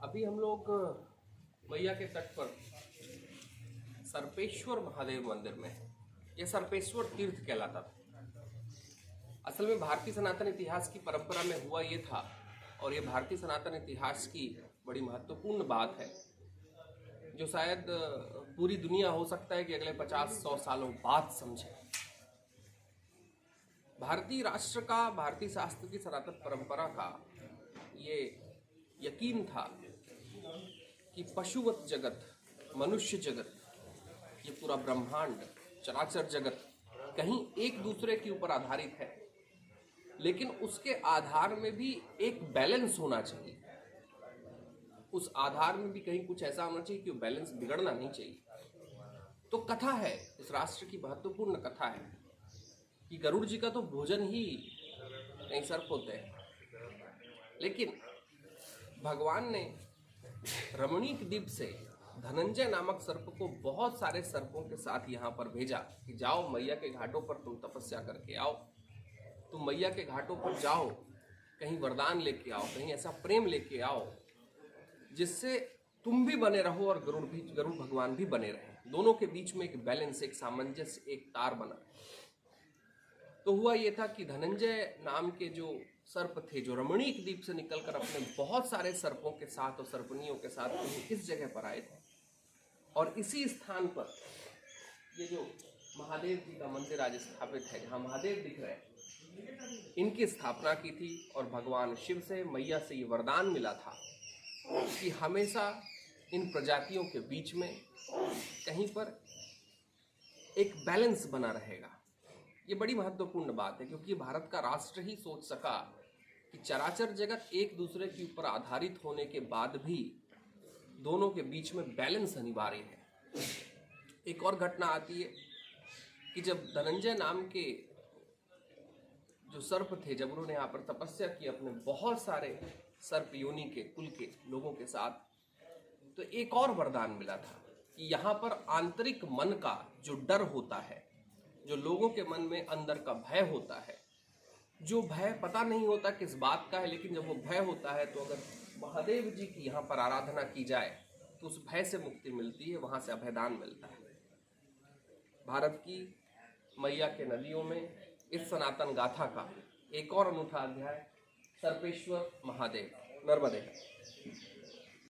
अभी हम लोग मैया के तट पर सर्पेश्वर महादेव मंदिर में हैं। यह सर्पेश्वर तीर्थ कहलाता था। असल में भारतीय सनातन इतिहास की परंपरा में हुआ ये था, और ये भारतीय सनातन इतिहास की बड़ी महत्वपूर्ण बात है जो शायद पूरी दुनिया हो सकता है कि अगले 50-100 सालों बाद समझे। भारतीय राष्ट्र का, भारतीय शास्त्र की सनातन परंपरा का ये यकीन था कि पशुवत जगत, मनुष्य जगत, ये पूरा ब्रह्मांड, चराचर जगत कहीं एक दूसरे के ऊपर आधारित है, लेकिन उसके आधार में भी एक बैलेंस होना चाहिए। उस आधार में भी कहीं कुछ ऐसा होना चाहिए कि वो बैलेंस बिगड़ना नहीं चाहिए। तो कथा है, इस राष्ट्र की महत्वपूर्ण कथा है कि गरुड़ जी का तो भोजन ही नहीं सर्प होते हैं, लेकिन भगवान ने रमणीक द्वीप से धनंजय नामक सर्प को बहुत सारे सर्पों के साथ यहाँ पर भेजा कि जाओ मैया के घाटों पर तुम तपस्या करके आओ, तुम मैया के घाटों पर जाओ, कहीं वरदान लेके आओ, कहीं ऐसा प्रेम लेके आओ जिससे तुम भी बने रहो और गरुड़ भगवान भी बने रहे। दोनों के बीच में एक बैलेंस, एक सामंजस्य, एक तार बना। तो हुआ ये था कि धनंजय नाम के जो सर्प थे, जो रमणीक द्वीप से निकलकर अपने बहुत सारे सर्पों के साथ और सर्पनियों के साथ इस जगह पर आए थे, और इसी स्थान पर ये जो महादेव जी का मंदिर आज स्थापित है, जहाँ महादेव दिख रहे हैं, इनकी स्थापना की थी। और भगवान शिव से, मैया से ये वरदान मिला था कि हमेशा इन प्रजातियों के बीच में कहीं पर एक बैलेंस बना रहेगा। ये बड़ी महत्वपूर्ण बात है, क्योंकि भारत का राष्ट्र ही सोच सका कि चराचर जगत एक दूसरे के ऊपर आधारित होने के बाद भी दोनों के बीच में बैलेंस अनिवार्य है। एक और घटना आती है कि जब धनंजय नाम के जो सर्प थे, जब उन्होंने यहाँ पर तपस्या की अपने बहुत सारे सर्प योनि के कुल के लोगों के साथ, तो एक और वरदान मिला था कि यहाँ पर आंतरिक मन का जो डर होता है, जो लोगों के मन में अंदर का भय होता है, जो भय पता नहीं होता किस बात का है, लेकिन जब वो भय होता है तो अगर महादेव जी की यहाँ पर आराधना की जाए तो उस भय से मुक्ति मिलती है, वहाँ से अभयदान मिलता है। भारत की मैया के नदियों में इस सनातन गाथा का एक और अनूठा अध्याय सर्पेश्वर महादेव। नर्मदे।